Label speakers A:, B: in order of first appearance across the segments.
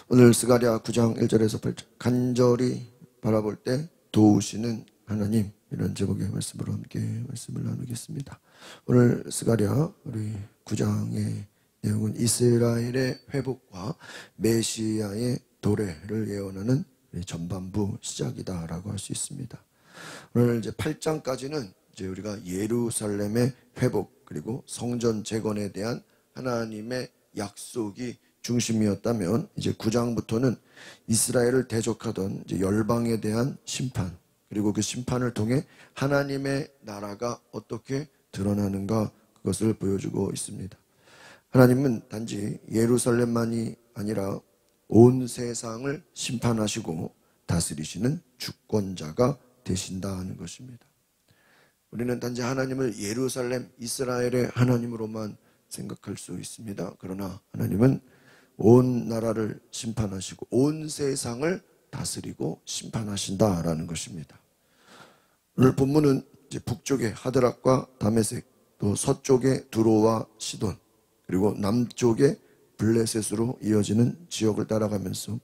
A: 오늘 스가랴 9장 1절에서 8절 간절히 바라볼 때 도우시는 하나님, 이런 제목의 말씀으로 함께 말씀을 나누겠습니다. 오늘 스가랴 우리 9장의 내용은 이스라엘의 회복과 메시아의 도래를 예언하는 전반부 시작이다라고 할 수 있습니다. 오늘 이제 8장까지는 이제 우리가 예루살렘의 회복 그리고 성전 재건에 대한 하나님의 약속이 중심이었다면, 이제 9장부터는 이스라엘을 대적하던 이제 열방에 대한 심판, 그리고 그 심판을 통해 하나님의 나라가 어떻게 드러나는가, 그것을 보여주고 있습니다. 하나님은 단지 예루살렘만이 아니라 온 세상을 심판하시고 다스리시는 주권자가 되신다는 것입니다. 우리는 단지 하나님을 예루살렘, 이스라엘의 하나님으로만 생각할 수 있습니다. 그러나 하나님은 온 나라를 심판하시고 온 세상을 다스리고 심판하신다라는 것입니다. 오늘 본문은 이제 북쪽의 하드락과 다메섹, 또 서쪽의 두로와 시돈, 그리고 남쪽의 블레셋으로 이어지는 지역을 따라가면서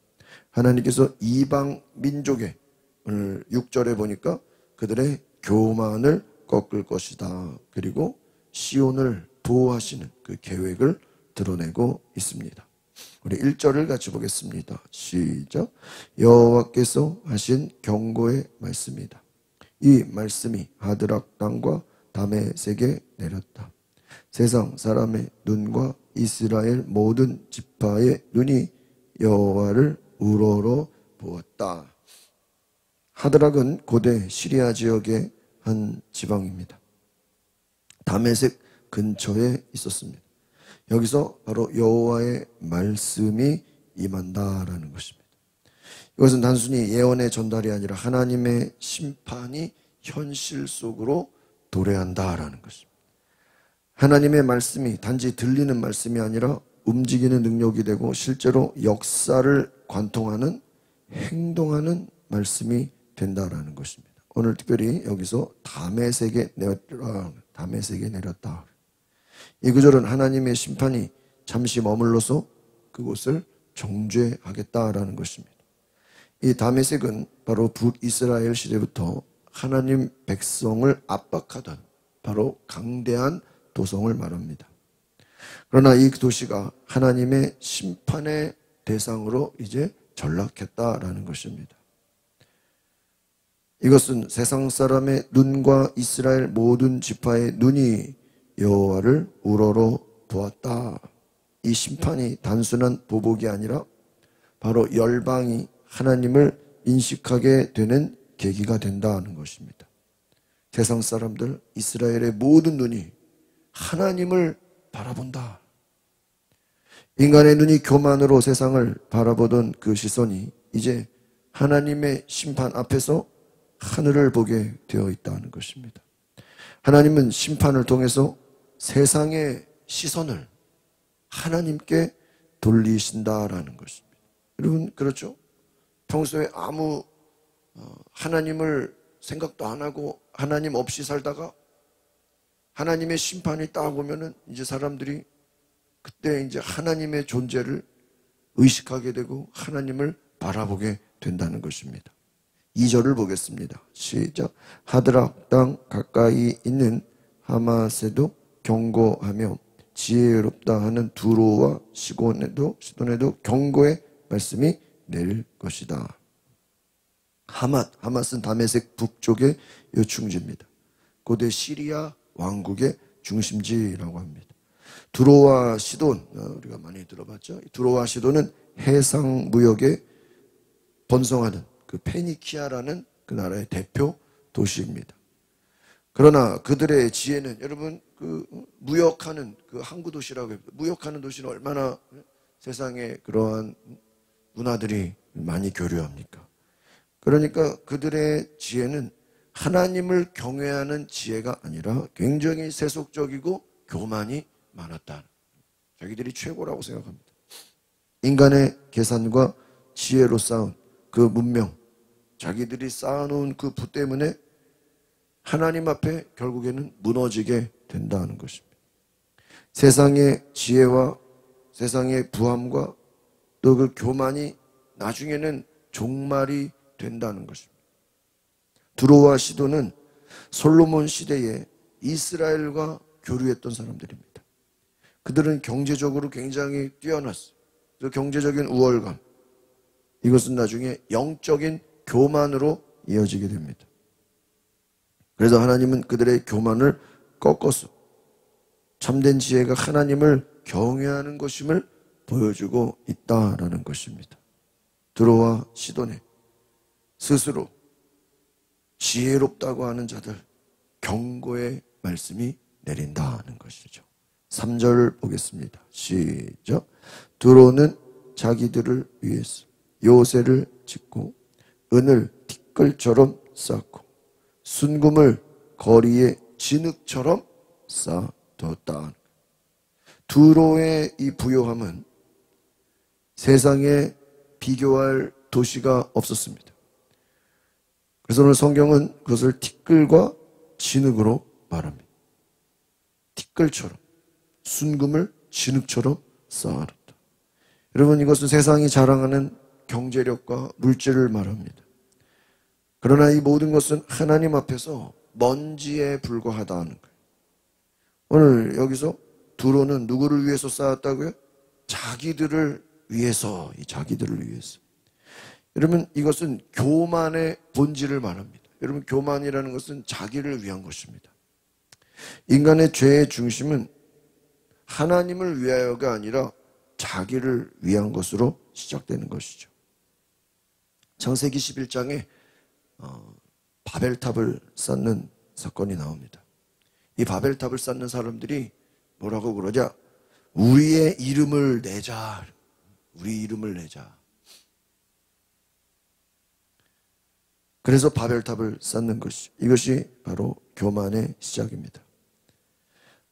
A: 하나님께서 이방 민족의, 오늘 6절에 보니까 그들의 교만을 꺾을 것이다, 그리고 시온을 보호하시는 그 계획을 드러내고 있습니다. 우리 1절을 같이 보겠습니다. 시작. 여호와께서 하신 경고의 말씀이다. 이 말씀이 하드락 땅과 다메섹에 내렸다. 세상 사람의 눈과 이스라엘 모든 지파의 눈이 여호와를 우러러 보았다. 하드락은 고대 시리아 지역의 한 지방입니다. 다메섹 근처에 있었습니다. 여기서 바로 여호와의 말씀이 임한다라는 것입니다. 이것은 단순히 예언의 전달이 아니라 하나님의 심판이 현실 속으로 도래한다라는 것입니다. 하나님의 말씀이 단지 들리는 말씀이 아니라 움직이는 능력이 되고 실제로 역사를 관통하는, 행동하는 말씀이 된다라는 것입니다. 오늘 특별히 여기서 다메섹에 내렸다. 이 구절은 하나님의 심판이 잠시 머물러서 그곳을 정죄하겠다라는 것입니다. 이 다메섹은 바로 북이스라엘 시대부터 하나님 백성을 압박하던 바로 강대한 도성을 말합니다. 그러나 이 도시가 하나님의 심판의 대상으로 이제 전락했다라는 것입니다. 이것은 세상 사람의 눈과 이스라엘 모든 지파의 눈이 여호와를 우러러 보았다. 이 심판이 단순한 보복이 아니라 바로 열방이 하나님을 인식하게 되는 계기가 된다는 것입니다. 세상 사람들, 이스라엘의 모든 눈이 하나님을 바라본다. 인간의 눈이 교만으로 세상을 바라보던 그 시선이 이제 하나님의 심판 앞에서 하늘을 보게 되어 있다는 것입니다. 하나님은 심판을 통해서 세상의 시선을 하나님께 돌리신다라는 것입니다. 여러분, 그렇죠? 평소에 아무 하나님을 생각도 안 하고 하나님 없이 살다가 하나님의 심판이 딱 오면은 이제 사람들이 그때 이제 하나님의 존재를 의식하게 되고 하나님을 바라보게 된다는 것입니다. 2절을 보겠습니다. 시작. 하드락 땅 가까이 있는 하마세도 경고하며 지혜롭다 하는 두로와 시돈에도 경고의 말씀이 내릴 것이다. 하맛은 다메섹 북쪽의 요충지입니다. 고대 시리아 왕국의 중심지라고 합니다. 두로와 시돈, 우리가 많이 들어봤죠. 두로와 시돈은 해상 무역에 번성하는 그 페니키아라는 그 나라의 대표 도시입니다. 그러나 그들의 지혜는, 여러분, 그 무역하는 그 항구 도시라고 합니다. 무역하는 도시는 얼마나 세상에 그러한 문화들이 많이 교류합니까? 그러니까 그들의 지혜는 하나님을 경외하는 지혜가 아니라 굉장히 세속적이고 교만이 많았다. 자기들이 최고라고 생각합니다. 인간의 계산과 지혜로 쌓은 그 문명, 자기들이 쌓아놓은 그 부 때문에 하나님 앞에 결국에는 무너지게 된다는 것입니다. 세상의 지혜와 세상의 부함과 또 그 교만이 나중에는 종말이 된다는 것입니다. 두로와 시돈은 솔로몬 시대에 이스라엘과 교류했던 사람들입니다. 그들은 경제적으로 굉장히 뛰어났어요. 그 경제적인 우월감, 이것은 나중에 영적인 교만으로 이어지게 됩니다. 그래서 하나님은 그들의 교만을 꺾어서 참된 지혜가 하나님을 경외하는 것임을 보여주고 있다라는 것입니다. 두로와 시돈에 스스로 지혜롭다고 하는 자들 경고의 말씀이 내린다는 것이죠. 3절 보겠습니다. 시작. 두로는 자기들을 위해서 요새를 짓고 은을 티끌처럼 쌓고 순금을 거리에 진흙처럼 쌓아뒀다. 두로의 이 부요함은 세상에 비교할 도시가 없었습니다. 그래서 오늘 성경은 그것을 티끌과 진흙으로 말합니다. 티끌처럼, 순금을 진흙처럼 쌓아놨다. 여러분, 이것은 세상이 자랑하는 경제력과 물질을 말합니다. 그러나 이 모든 것은 하나님 앞에서 먼지에 불과하다는 거예요. 오늘 여기서 두로는 누구를 위해서 쌓았다고요? 자기들을 위해서, 이 자기들을 위해서. 여러분, 이것은 교만의 본질을 말합니다. 여러분, 교만이라는 것은 자기를 위한 것입니다. 인간의 죄의 중심은 하나님을 위하여가 아니라 자기를 위한 것으로 시작되는 것이죠. 창세기 11장에 바벨탑을 쌓는 사건이 나옵니다. 이 바벨탑을 쌓는 사람들이 뭐라고 그러자? 우리의 이름을 내자. 우리 이름을 내자. 그래서 바벨탑을 쌓는 것이, 이것이 바로 교만의 시작입니다.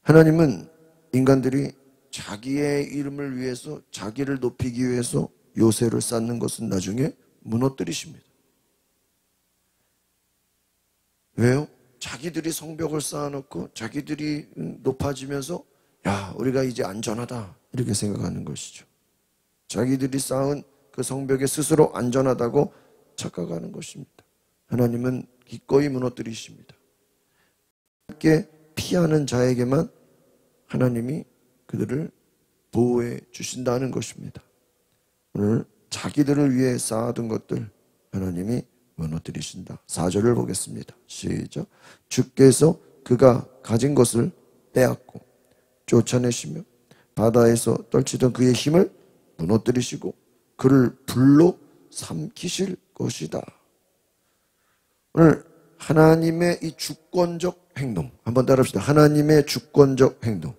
A: 하나님은 인간들이 자기의 이름을 위해서, 자기를 높이기 위해서 요새를 쌓는 것은 나중에 무너뜨리십니다. 왜요? 자기들이 성벽을 쌓아놓고 자기들이 높아지면서 야, 우리가 이제 안전하다 이렇게 생각하는 것이죠. 자기들이 쌓은 그 성벽에 스스로 안전하다고 착각하는 것입니다. 하나님은 기꺼이 무너뜨리십니다. 함께 피하는 자에게만 하나님이 그들을 보호해 주신다는 것입니다. 오늘 자기들을 위해 쌓아둔 것들 하나님이 무너뜨리신다. 4절을 보겠습니다. 시작. 주께서 그가 가진 것을 빼앗고 쫓아내시며 바다에서 떨치던 그의 힘을 무너뜨리시고 그를 불로 삼키실 것이다. 오늘 하나님의 이 주권적 행동, 한번 따라합시다. 하나님의 주권적 행동.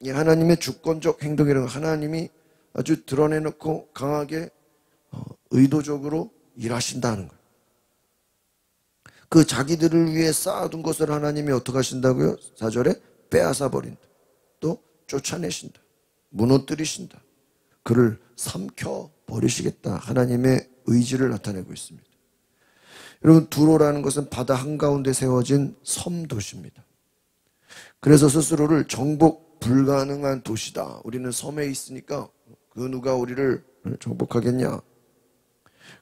A: 이 하나님의 주권적 행동이라는 건 하나님이 아주 드러내놓고 강하게 의도적으로 일하신다는 거예요. 그 자기들을 위해 쌓아둔 것을 하나님이 어떻게 하신다고요? 4절에 빼앗아 버린다. 또 쫓아내신다. 무너뜨리신다. 그를 삼켜 버리시겠다. 하나님의 의지를 나타내고 있습니다. 여러분, 두로라는 것은 바다 한가운데 세워진 섬 도시입니다. 그래서 스스로를 정복 불가능한 도시다. 우리는 섬에 있으니까 그 누가 우리를 정복하겠냐.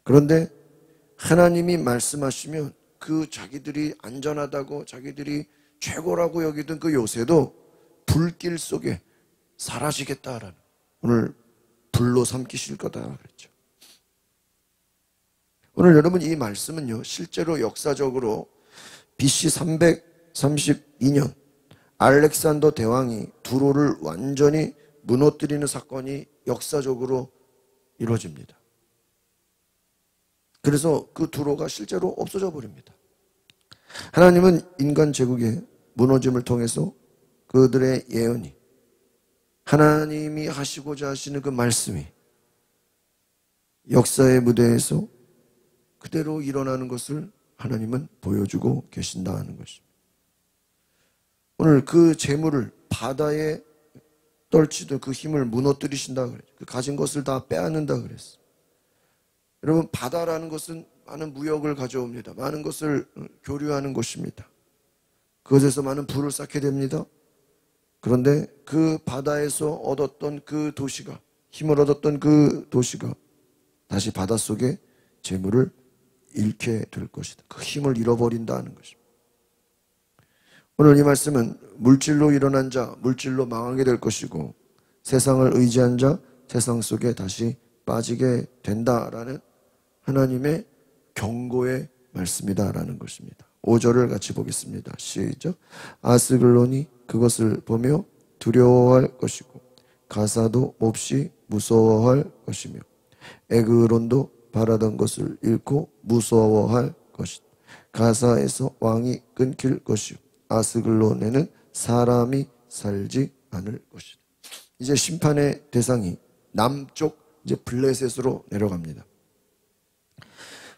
A: 그런데 하나님이 말씀하시면 그 자기들이 안전하다고 자기들이 최고라고 여기던 그 요새도 불길 속에 사라지겠다라는, 오늘 불로 삼키실 거다 그랬죠. 오늘 여러분, 이 말씀은요 실제로 역사적으로 BC 332년 알렉산더 대왕이 두로를 완전히 무너뜨리는 사건이 역사적으로 이루어집니다. 그래서 그 두로가 실제로 없어져 버립니다. 하나님은 인간 제국의 무너짐을 통해서 그들의 예언이, 하나님이 하시고자 하시는 그 말씀이 역사의 무대에서 그대로 일어나는 것을 하나님은 보여주고 계신다는 것입니다. 오늘 그 재물을 바다에 떨치던 그 힘을 무너뜨리신다 그랬죠. 그 가진 것을 다 빼앗는다 그랬어요. 여러분, 바다라는 것은 많은 무역을 가져옵니다. 많은 것을 교류하는 곳입니다. 그것에서 많은 부를 쌓게 됩니다. 그런데 그 바다에서 얻었던 그 도시가 힘을 얻었던 그 도시가 다시 바닷속에 재물을 잃게 될 것이다. 그 힘을 잃어버린다는 것입니다. 오늘 이 말씀은 물질로 일어난 자, 물질로 망하게 될 것이고 세상을 의지한 자, 세상 속에 다시 빠지게 된다라는 하나님의 경고의 말씀이다라는 것입니다. 5절을 같이 보겠습니다. 시작. 아스글론이 그것을 보며 두려워할 것이고 가사도 몹시 무서워할 것이며 에그론도 바라던 것을 잃고 무서워할 것이다. 가사에서 왕이 끊길 것이요 아스글론에는 사람이 살지 않을 것이다. 이제 심판의 대상이 남쪽 이제 블레셋으로 내려갑니다.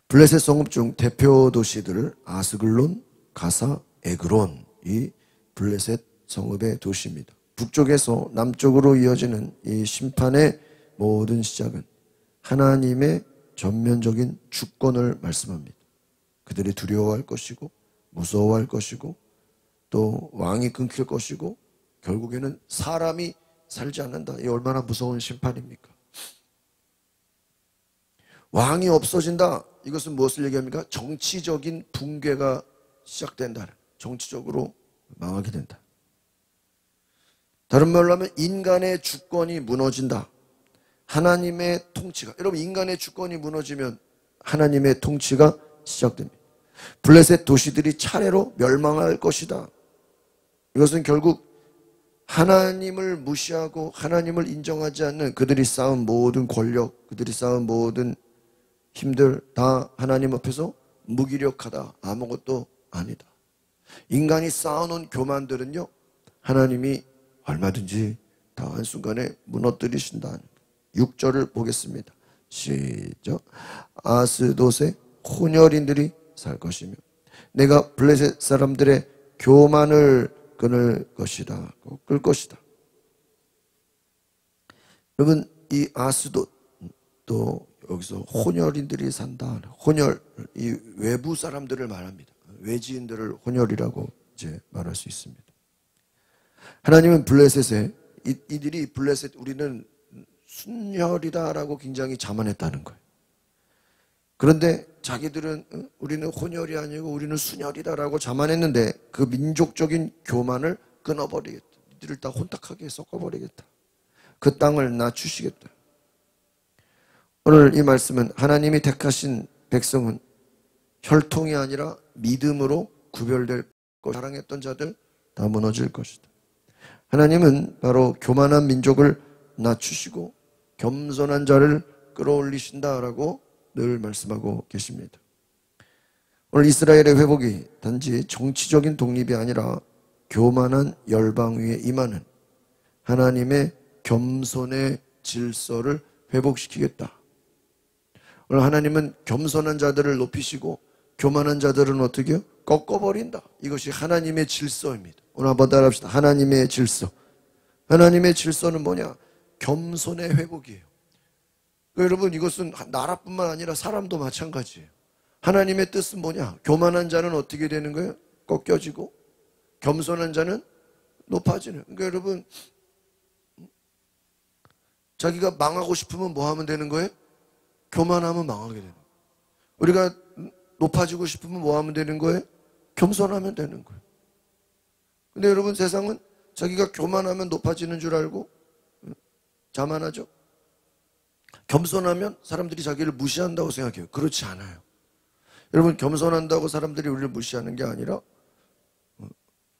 A: 블레셋 성읍 중 대표 도시들 아스글론, 가사, 에그론 이 블레셋 성읍의 도시입니다. 북쪽에서 남쪽으로 이어지는 이 심판의 모든 시작은 하나님의 전면적인 주권을 말씀합니다. 그들이 두려워할 것이고 무서워할 것이고 또 왕이 끊길 것이고 결국에는 사람이 살지 않는다. 이 얼마나 무서운 심판입니까? 왕이 없어진다. 이것은 무엇을 얘기합니까? 정치적인 붕괴가 시작된다. 정치적으로 망하게 된다. 다른 말로 하면 인간의 주권이 무너진다. 하나님의 통치가, 여러분 인간의 주권이 무너지면 하나님의 통치가 시작됩니다. 블레셋 도시들이 차례로 멸망할 것이다. 이것은 결국 하나님을 무시하고 하나님을 인정하지 않는 그들이 쌓은 모든 권력, 그들이 쌓은 모든 힘들 다 하나님 앞에서 무기력하다. 아무것도 아니다. 인간이 쌓아놓은 교만들은요, 하나님이 얼마든지 다 한순간에 무너뜨리신다. 6절을 보겠습니다. 시작. 아스돗의 혼혈인들이 살 것이며 내가 블레셋 사람들의 교만을 끊을 것이다. 끌 것이다. 여러분 이 아스돗 또 여기서 혼혈인들이 산다. 혼혈 이 외부 사람들을 말합니다. 외지인들을 혼혈이라고 이제 말할 수 있습니다. 하나님은 블레셋에 이들이 블레셋 우리는 순혈이다라고 굉장히 자만했다는 거예요. 그런데 자기들은 우리는 혼혈이 아니고 우리는 순혈이다라고 자만했는데 그 민족적인 교만을 끊어버리겠다. 이들을 다 혼탁하게 섞어버리겠다. 그 땅을 낮추시겠다. 오늘 이 말씀은 하나님이 택하신 백성은 혈통이 아니라 믿음으로 구별될 것, 사랑했던 자들 다 무너질 것이다. 하나님은 바로 교만한 민족을 낮추시고 겸손한 자를 끌어올리신다라고 늘 말씀하고 계십니다. 오늘 이스라엘의 회복이 단지 정치적인 독립이 아니라 교만한 열방 위에 임하는 하나님의 겸손의 질서를 회복시키겠다. 오늘 하나님은 겸손한 자들을 높이시고 교만한 자들은 어떻게 해요? 꺾어버린다. 이것이 하나님의 질서입니다. 오늘 한번 따라합시다. 하나님의 질서. 하나님의 질서는 뭐냐? 겸손의 회복이에요. 여러분 이것은 나라뿐만 아니라 사람도 마찬가지예요. 하나님의 뜻은 뭐냐? 교만한 자는 어떻게 되는 거예요? 꺾여지고 겸손한 자는 높아지는. 그러니까 여러분 자기가 망하고 싶으면 뭐 하면 되는 거예요? 교만하면 망하게 되는 거예요. 우리가 높아지고 싶으면 뭐 하면 되는 거예요? 겸손하면 되는 거예요. 근데 여러분 세상은 자기가 교만하면 높아지는 줄 알고 자만하죠. 겸손하면 사람들이 자기를 무시한다고 생각해요. 그렇지 않아요. 여러분 겸손한다고 사람들이 우리를 무시하는 게 아니라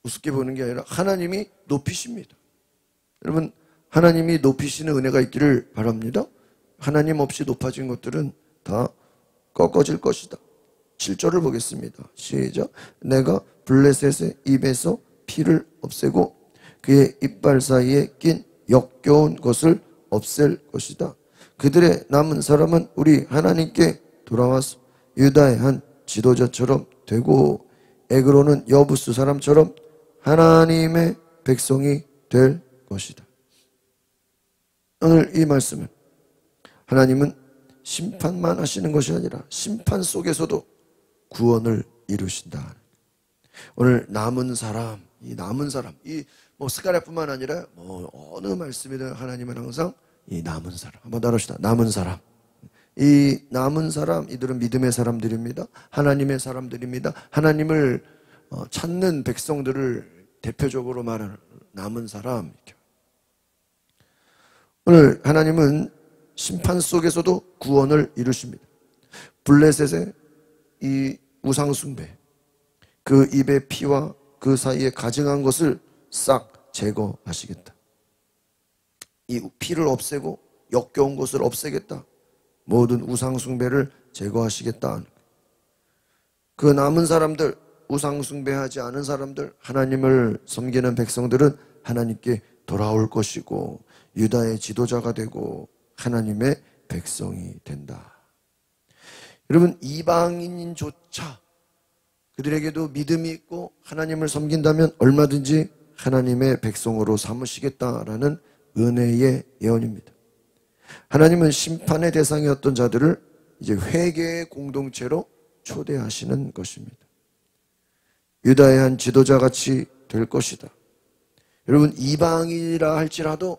A: 우습게 보는 게 아니라 하나님이 높이십니다. 여러분 하나님이 높이시는 은혜가 있기를 바랍니다. 하나님 없이 높아진 것들은 다 꺾어질 것이다. 7절을 보겠습니다. 시작. 내가 블레셋의 입에서 피를 없애고 그의 이빨 사이에 낀 역겨운 것을 없앨 것이다. 그들의 남은 사람은 우리 하나님께 돌아와서 유다의 한 지도자처럼 되고 에그로는 여부스 사람처럼 하나님의 백성이 될 것이다. 오늘 이 말씀은 하나님은 심판만 하시는 것이 아니라 심판 속에서도 구원을 이루신다. 오늘 남은 사람, 이 남은 사람, 이 뭐 스가랴뿐만 아니라 뭐 어느 말씀이든 하나님은 항상 이 남은 사람. 한번 따라합시다. 남은 사람. 이 남은 사람, 이들은 믿음의 사람들입니다. 하나님의 사람들입니다. 하나님을 찾는 백성들을 대표적으로 말하는 남은 사람. 오늘 하나님은 심판 속에서도 구원을 이루십니다. 블레셋의 이 우상숭배, 그 입의 피와 그 사이에 가증한 것을 싹 제거하시겠다. 이 피를 없애고 역겨운 것을 없애겠다. 모든 우상숭배를 제거하시겠다. 그 남은 사람들, 우상숭배하지 않은 사람들, 하나님을 섬기는 백성들은 하나님께 돌아올 것이고 유다의 지도자가 되고 하나님의 백성이 된다. 여러분, 이방인조차 그들에게도 믿음이 있고 하나님을 섬긴다면 얼마든지 하나님의 백성으로 삼으시겠다라는 은혜의 예언입니다. 하나님은 심판의 대상이었던 자들을 이제 회개의 공동체로 초대하시는 것입니다. 유다의 한 지도자같이 될 것이다. 여러분, 이방인이라 할지라도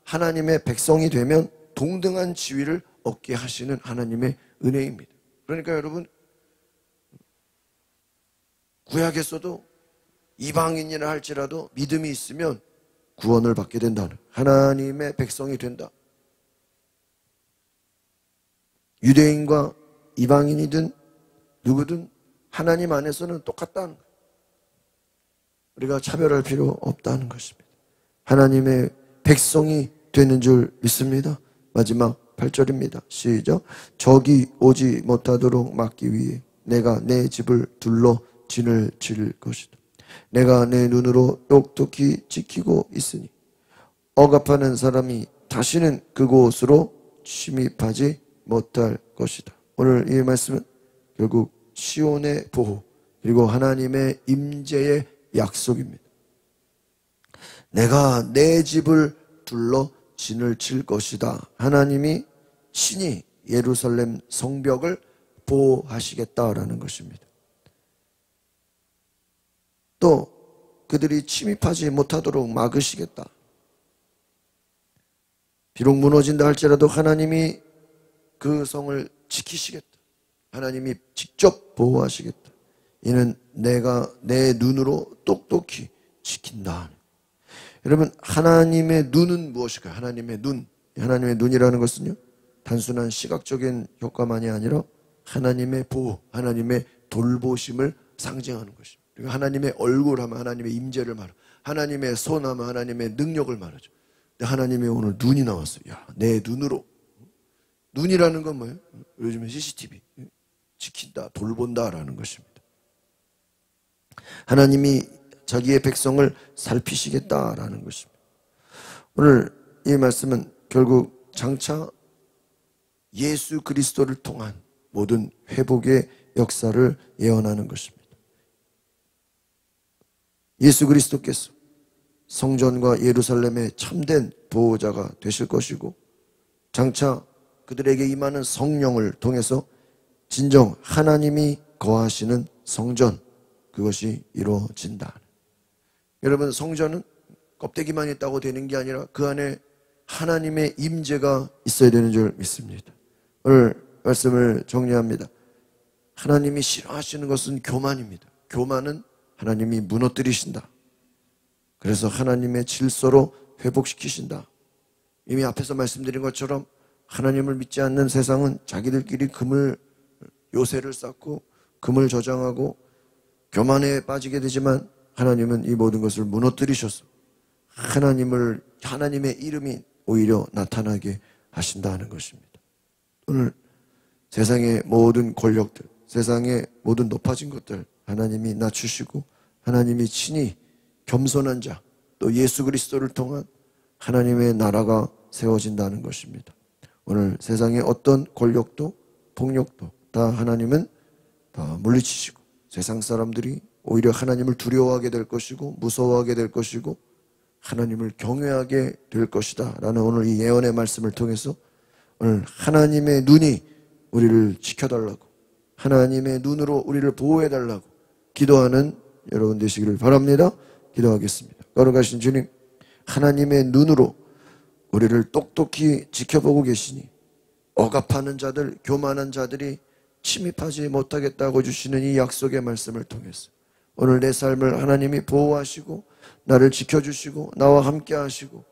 A: 하나님의 백성이 되면 동등한 지위를 얻게 하시는 하나님의 은혜입니다. 그러니까 여러분, 구약에서도 이방인이라 할지라도 믿음이 있으면 구원을 받게 된다는, 하나님의 백성이 된다. 유대인과 이방인이든 누구든 하나님 안에서는 똑같다는 거예요. 우리가 차별할 필요 없다는 것입니다. 하나님의 백성이 되는 줄 믿습니다. 마지막 8절입니다. 시작. 적이 오지 못하도록 막기 위해 내가 내 집을 둘러 진을 칠 것이다. 내가 내 눈으로 똑똑히 지키고 있으니 억압하는 사람이 다시는 그곳으로 침입하지 못할 것이다. 오늘 이 말씀은 결국 시온의 보호 그리고 하나님의 임재의 약속입니다. 내가 내 집을 둘러 진을 칠 것이다. 하나님이 친히 예루살렘 성벽을 보호하시겠다라는 것입니다. 또 그들이 침입하지 못하도록 막으시겠다. 비록 무너진다 할지라도 하나님이 그 성을 지키시겠다. 하나님이 직접 보호하시겠다. 이는 내가 내 눈으로 똑똑히 지킨다. 여러분, 하나님의 눈은 무엇일까요? 하나님의 눈. 하나님의 눈이라는 것은요, 단순한 시각적인 효과만이 아니라 하나님의 보호, 하나님의 돌보심을 상징하는 것입니다. 그러니까 하나님의 얼굴 하면 하나님의 임재를 말하고, 하나님의 손 하면 하나님의 능력을 말하죠. 근데 하나님의 오늘 눈이 나왔어요. 야, 내 눈으로. 눈이라는 건 뭐예요? 요즘에 CCTV. 지킨다, 돌본다라는 것입니다. 하나님이 자기의 백성을 살피시겠다라는 것입니다. 오늘 이 말씀은 결국 장차 예수 그리스도를 통한 모든 회복의 역사를 예언하는 것입니다. 예수 그리스도께서 성전과 예루살렘의 참된 보호자가 되실 것이고 장차 그들에게 임하는 성령을 통해서 진정 하나님이 거하시는 성전, 그것이 이루어진다. 여러분, 성전은 껍데기만 있다고 되는 게 아니라 그 안에 하나님의 임재가 있어야 되는 줄 믿습니다. 오늘 말씀을 정리합니다. 하나님이 싫어하시는 것은 교만입니다. 교만은 하나님이 무너뜨리신다. 그래서 하나님의 질서로 회복시키신다. 이미 앞에서 말씀드린 것처럼 하나님을 믿지 않는 세상은 자기들끼리 요새를 쌓고 금을 저장하고 교만에 빠지게 되지만 하나님은 이 모든 것을 무너뜨리셔서 하나님의 이름이 오히려 나타나게 하신다는 것입니다. 오늘 세상의 모든 권력들, 세상의 모든 높아진 것들 하나님이 낮추시고 하나님이 친히 겸손한 자, 또 예수 그리스도를 통한 하나님의 나라가 세워진다는 것입니다. 오늘 세상의 어떤 권력도 폭력도 다 하나님은 다 물리치시고 세상 사람들이 오히려 하나님을 두려워하게 될 것이고 무서워하게 될 것이고 하나님을 경외하게 될 것이다 라는 오늘 이 예언의 말씀을 통해서 오늘 하나님의 눈이 우리를 지켜달라고, 하나님의 눈으로 우리를 보호해달라고 기도하는 여러분 되시기를 바랍니다. 기도하겠습니다. 거룩하신 주님, 하나님의 눈으로 우리를 똑똑히 지켜보고 계시니 억압하는 자들, 교만한 자들이 침입하지 못하겠다고 주시는 이 약속의 말씀을 통해서 오늘 내 삶을 하나님이 보호하시고 나를 지켜주시고 나와 함께 하시고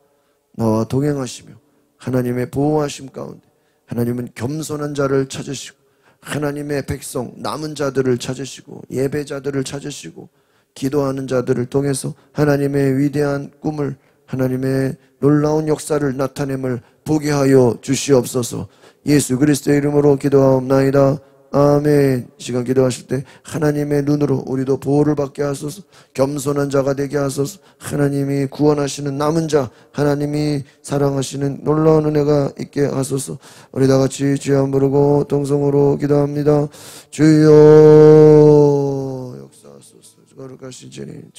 A: 나와 동행하시며 하나님의 보호하심 가운데 하나님은 겸손한 자를 찾으시고 하나님의 백성 남은 자들을 찾으시고 예배자들을 찾으시고 기도하는 자들을 통해서 하나님의 위대한 꿈을 하나님의 놀라운 역사를 나타냄을 보게 하여 주시옵소서. 예수 그리스도의 이름으로 기도하옵나이다. 아멘. 시간 기도하실 때 하나님의 눈으로 우리도 보호를 받게 하소서. 겸손한 자가 되게 하소서. 하나님이 구원하시는 남은 자, 하나님이 사랑하시는 놀라운 은혜가 있게 하소서. 우리 다 같이 주여 한 부르고 동성으로 기도합니다. 주여 역사하소서. 거룩하신 주님.